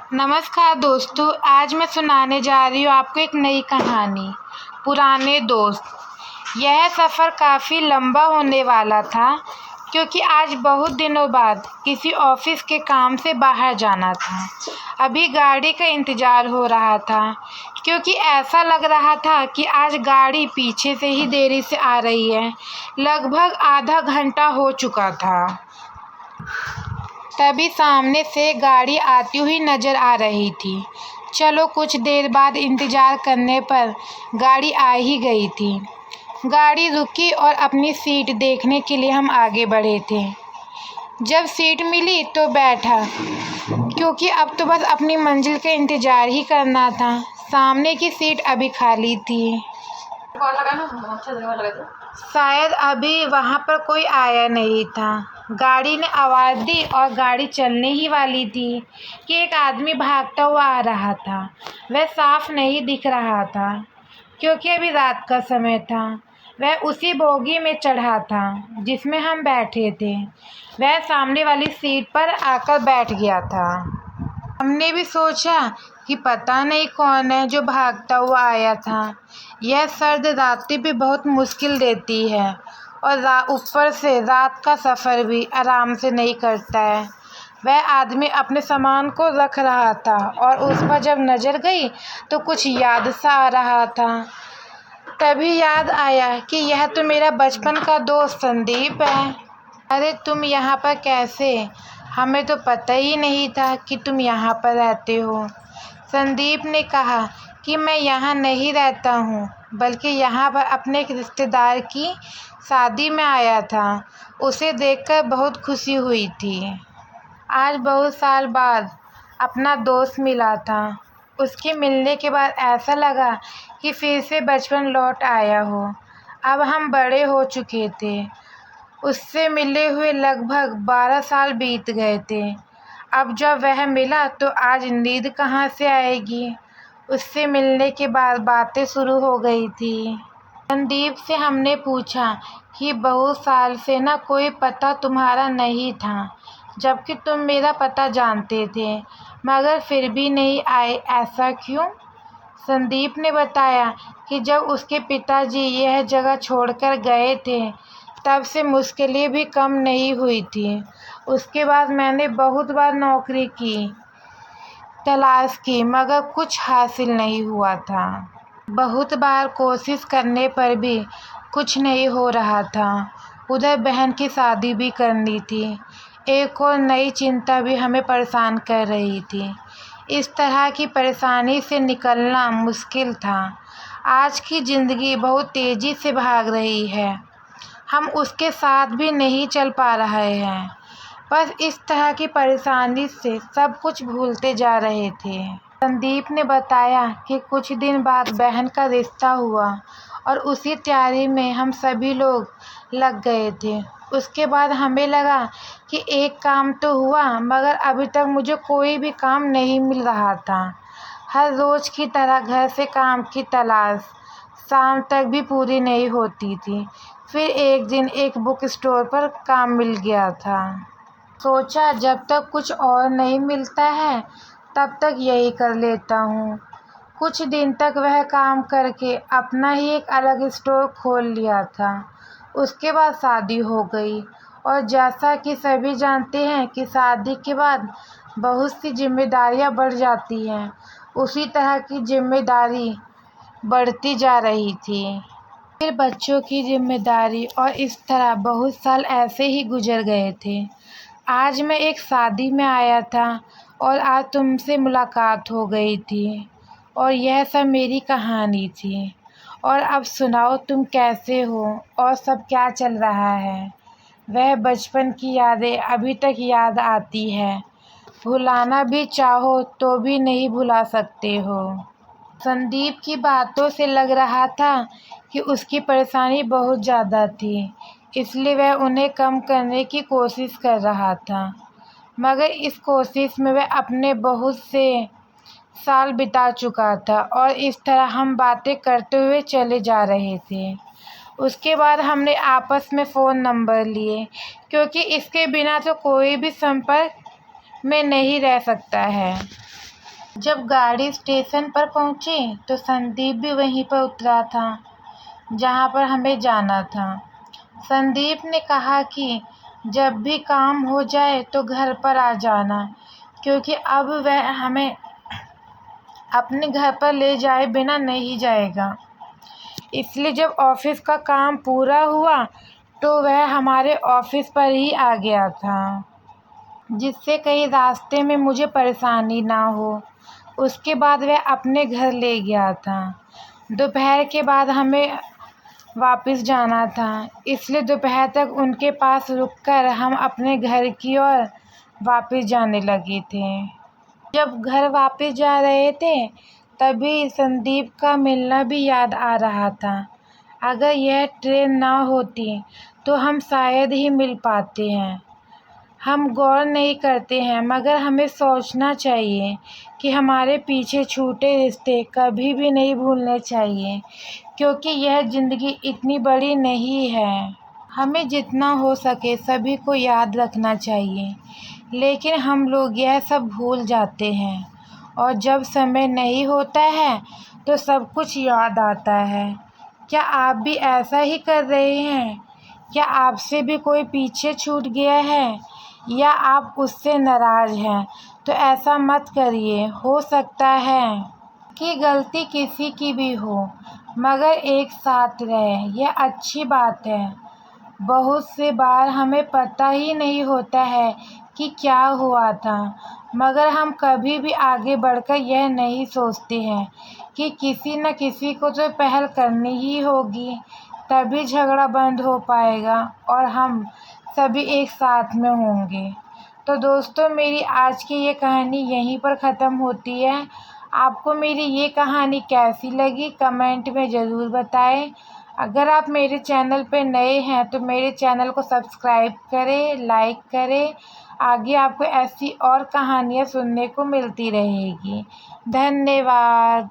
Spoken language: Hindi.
नमस्कार दोस्तों, आज मैं सुनाने जा रही हूँ आपको एक नई कहानी, पुराने दोस्त। यह सफ़र काफ़ी लंबा होने वाला था क्योंकि आज बहुत दिनों बाद किसी ऑफिस के काम से बाहर जाना था। अभी गाड़ी का इंतज़ार हो रहा था क्योंकि ऐसा लग रहा था कि आज गाड़ी पीछे से ही देरी से आ रही है। लगभग आधा घंटा हो चुका था। तभी सामने से गाड़ी आती हुई नज़र आ रही थी। चलो, कुछ देर बाद इंतज़ार करने पर गाड़ी आ ही गई थी। गाड़ी रुकी और अपनी सीट देखने के लिए हम आगे बढ़े थे। जब सीट मिली तो बैठा, क्योंकि अब तो बस अपनी मंजिल का इंतज़ार ही करना था। सामने की सीट अभी खाली थी। शायद अभी वहाँ पर कोई आया नहीं था। गाड़ी ने आवाज़ दी और गाड़ी चलने ही वाली थी कि एक आदमी भागता हुआ आ रहा था। वह साफ नहीं दिख रहा था क्योंकि अभी रात का समय था। वह उसी बोगी में चढ़ा था जिसमें हम बैठे थे। वह सामने वाली सीट पर आकर बैठ गया था। हमने भी सोचा कि पता नहीं कौन है जो भागता हुआ आया था। यह सर्द रातें भी बहुत मुश्किल देती है और ऊपर से रात का सफ़र भी आराम से नहीं करता है। वह आदमी अपने सामान को रख रहा था और उस पर जब नज़र गई तो कुछ याद सा आ रहा था। तभी याद आया कि यह तो मेरा बचपन का दोस्त संदीप है। अरे, तुम यहाँ पर कैसे? हमें तो पता ही नहीं था कि तुम यहाँ पर रहते हो। संदीप ने कहा कि मैं यहाँ नहीं रहता हूँ, बल्कि यहाँ पर अपने एक रिश्तेदार की शादी में आया था। उसे देखकर बहुत खुशी हुई थी। आज बहुत साल बाद अपना दोस्त मिला था। उसके मिलने के बाद ऐसा लगा कि फिर से बचपन लौट आया हो। अब हम बड़े हो चुके थे। उससे मिले हुए लगभग 12 साल बीत गए थे। अब जब वह मिला तो आज नींद कहाँ से आएगी। उससे मिलने के बाद बातें शुरू हो गई थी। संदीप से हमने पूछा कि बहुत साल से ना कोई पता तुम्हारा नहीं था, जबकि तुम मेरा पता जानते थे, मगर फिर भी नहीं आए, ऐसा क्यों? संदीप ने बताया कि जब उसके पिताजी यह जगह छोड़कर गए थे तब से मुश्किलें भी कम नहीं हुई थी। उसके बाद मैंने बहुत बार नौकरी की तलाश की, मगर कुछ हासिल नहीं हुआ था। बहुत बार कोशिश करने पर भी कुछ नहीं हो रहा था। उधर बहन की शादी भी करनी थी। एक और नई चिंता भी हमें परेशान कर रही थी। इस तरह की परेशानी से निकलना मुश्किल था। आज की ज़िंदगी बहुत तेज़ी से भाग रही है। हम उसके साथ भी नहीं चल पा रहे हैं। बस इस तरह की परेशानी से सब कुछ भूलते जा रहे थे। संदीप ने बताया कि कुछ दिन बाद बहन का रिश्ता हुआ और उसी तैयारी में हम सभी लोग लग गए थे। उसके बाद हमें लगा कि एक काम तो हुआ, मगर अभी तक मुझे कोई भी काम नहीं मिल रहा था। हर रोज़ की तरह घर से काम की तलाश शाम तक भी पूरी नहीं होती थी। फिर एक दिन एक बुक स्टोर पर काम मिल गया था। सोचा जब तक कुछ और नहीं मिलता है तब तक यही कर लेता हूँ। कुछ दिन तक वह काम करके अपना ही एक अलग स्टोर खोल लिया था। उसके बाद शादी हो गई और जैसा कि सभी जानते हैं कि शादी के बाद बहुत सी जिम्मेदारियां बढ़ जाती हैं, उसी तरह की जिम्मेदारी बढ़ती जा रही थी। फिर बच्चों की जिम्मेदारी और इस तरह बहुत साल ऐसे ही गुजर गए थे। आज मैं एक शादी में आया था और आज तुमसे मुलाकात हो गई थी और यह सब मेरी कहानी थी। और अब सुनाओ, तुम कैसे हो और सब क्या चल रहा है? वह बचपन की यादें अभी तक याद आती है। भुलाना भी चाहो तो भी नहीं भुला सकते हो। संदीप की बातों से लग रहा था कि उसकी परेशानी बहुत ज़्यादा थी, इसलिए वह उन्हें कम करने की कोशिश कर रहा था। मगर इस कोशिश में वह अपने बहुत से साल बिता चुका था और इस तरह हम बातें करते हुए चले जा रहे थे। उसके बाद हमने आपस में फ़ोन नंबर लिए, क्योंकि इसके बिना तो कोई भी संपर्क में नहीं रह सकता है। जब गाड़ी स्टेशन पर पहुंची तो संदीप भी वहीं पर उतरा था जहां पर हमें जाना था। संदीप ने कहा कि जब भी काम हो जाए तो घर पर आ जाना, क्योंकि अब वह हमें अपने घर पर ले जाए बिना नहीं जाएगा। इसलिए जब ऑफिस का काम पूरा हुआ तो वह हमारे ऑफिस पर ही आ गया था, जिससे कहीं रास्ते में मुझे परेशानी ना हो। उसके बाद वह अपने घर ले गया था। दोपहर के बाद हमें वापस जाना था, इसलिए दोपहर तक उनके पास रुककर हम अपने घर की ओर वापस जाने लगे थे। जब घर वापस जा रहे थे तभी संदीप का मिलना भी याद आ रहा था। अगर यह ट्रेन ना होती तो हम शायद ही मिल पाते हैं। हम गौर नहीं करते हैं, मगर हमें सोचना चाहिए कि हमारे पीछे छूटे रिश्ते कभी भी नहीं भूलने चाहिए, क्योंकि यह ज़िंदगी इतनी बड़ी नहीं है। हमें जितना हो सके सभी को याद रखना चाहिए, लेकिन हम लोग यह सब भूल जाते हैं और जब समय नहीं होता है तो सब कुछ याद आता है। क्या आप भी ऐसा ही कर रहे हैं? क्या आपसे भी कोई पीछे छूट गया है या आप उससे नाराज़ हैं? तो ऐसा मत करिए। हो सकता है कि गलती किसी की भी हो, मगर एक साथ रहें, यह अच्छी बात है। बहुत से बार हमें पता ही नहीं होता है कि क्या हुआ था, मगर हम कभी भी आगे बढ़कर यह नहीं सोचते हैं कि किसी न किसी को तो पहल करनी ही होगी, तभी झगड़ा बंद हो पाएगा और हम सभी एक साथ में होंगे। तो दोस्तों, मेरी आज की ये कहानी यहीं पर ख़त्म होती है। आपको मेरी ये कहानी कैसी लगी कमेंट में ज़रूर बताएं। अगर आप मेरे चैनल पे नए हैं तो मेरे चैनल को सब्सक्राइब करें, लाइक करें। आगे आपको ऐसी और कहानियाँ सुनने को मिलती रहेगी। धन्यवाद।